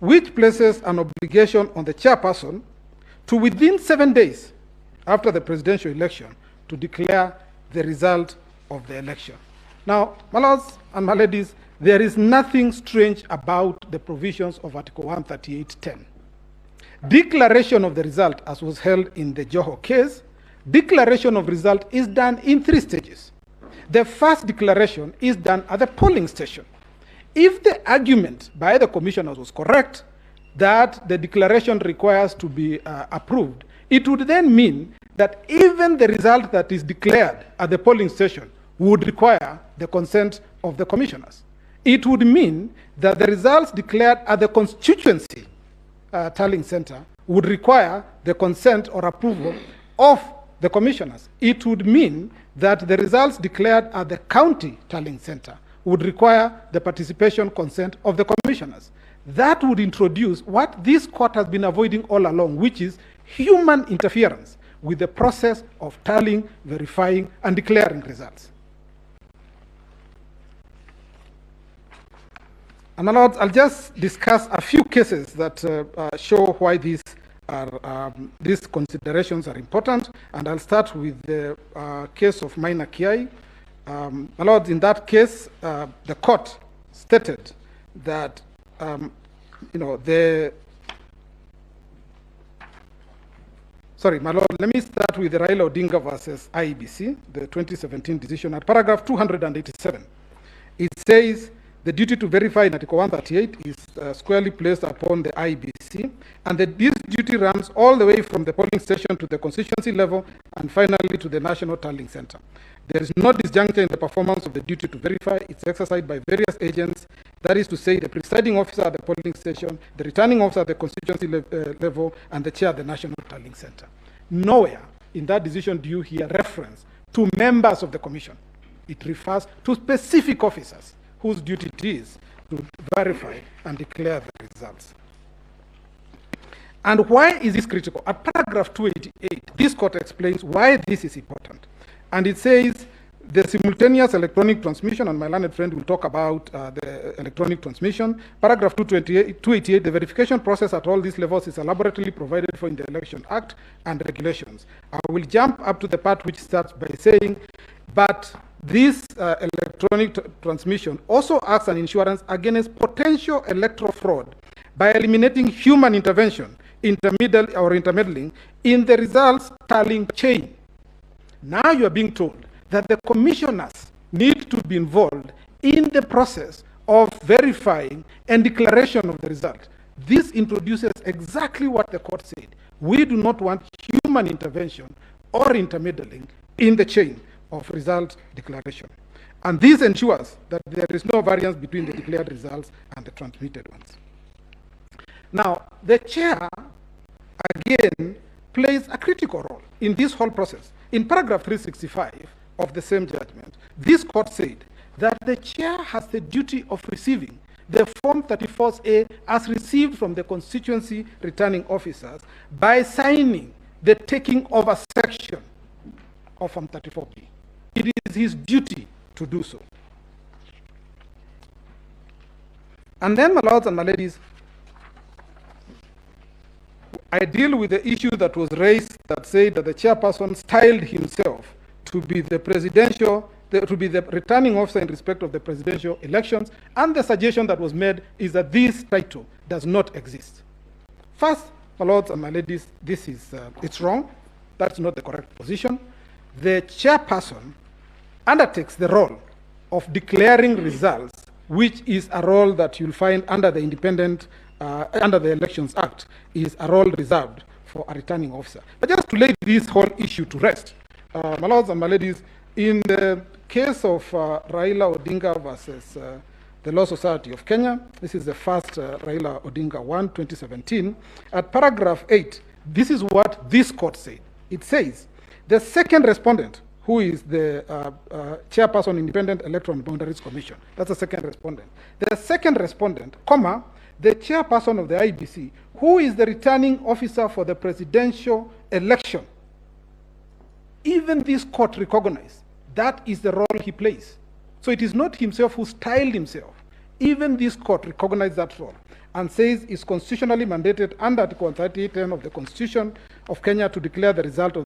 which places an obligation on the chairperson to, within 7 days after the presidential election, to declare the result of the election. Now, my lords and my ladies, there is nothing strange about the provisions of Article 138.10. Declaration of the result, as was held in the Joho case, declaration of result is done in 3 stages. The first declaration is done at the polling station. If the argument by the commissioners was correct that the declaration requires to be approved, it would then mean that even the result that is declared at the polling station would require the consent of the commissioners. It would mean that the results declared at the constituency tallying center would require the consent or approval of the commissioners. It would mean that the results declared at the county tallying center would require the participation consent of the commissioners. That would introduce what this court has been avoiding all along, which is human interference with the process of tallying, verifying, and declaring results. And my lords, I'll just discuss a few cases that show why these considerations are important, and I'll start with the case of Maina Kiai. My lords, in that case, the court stated that sorry, my lord, let me start with the Raila Odinga versus IEBC, the 2017 decision. At paragraph 287, it says the duty to verify in Article 138 is squarely placed upon the IEBC, and that this duty runs all the way from the polling station to the constituency level and finally to the national tallying center. There is no disjuncture in the performance of the duty to verify. It's exercised by various agents, that is to say the presiding officer at the polling station, the returning officer at the constituency level, and the chair at the national tallying center. Nowhere in that decision do you hear reference to members of the commission. It refers to specific officers whose duty it is to verify and declare the results. And why is this critical? At paragraph 288, this court explains why this is important. And it says the simultaneous electronic transmission, and my learned friend will talk about the electronic transmission. Paragraph 288, the verification process at all these levels is elaborately provided for in the Election Act and regulations. I will jump up to the part which starts by saying, but this electronic transmission also acts an insurance against potential electoral fraud by eliminating human intervention, intermeddling in the results tallying chain. Now you are being told that the commissioners need to be involved in the process of verifying and declaration of the result. This introduces exactly what the court said. We do not want human intervention or intermeddling in the chain of result declaration. And this ensures that there is no variance between the declared results and the transmitted ones. Now, the chair, again, plays a critical role in this whole process. In paragraph 365 of the same judgment, this court said that the chair has the duty of receiving the Form 34A as received from the constituency returning officers by signing the taking over section of Form 34B. It is his duty to do so. And then, my lords and my ladies, I deal with the issue that was raised that said that the chairperson styled himself to be the returning officer in respect of the presidential elections, and the suggestion that was made is that this title does not exist. First, my lords and my ladies, this is it's wrong. That's not the correct position. The chairperson undertakes the role of declaring results, which is a role that you'll find under the under the Elections Act, is a role reserved for a returning officer. But just to lay this whole issue to rest, my lords and my ladies, in the case of Raila Odinga versus the Law Society of Kenya, this is the first Raila Odinga 1, 2017, at paragraph 8, this is what this court said. It says, the second respondent, who is the chairperson, Independent Electoral Boundaries Commission, that's the second respondent. The second respondent, comma, the chairperson of the IEBC, who is the returning officer for the presidential election. Even this court recognized that is the role he plays. So it is not himself who styled himself. Even this court recognized that role. and says it's constitutionally mandated under Article 138(10) of the Constitution of Kenya to declare the result of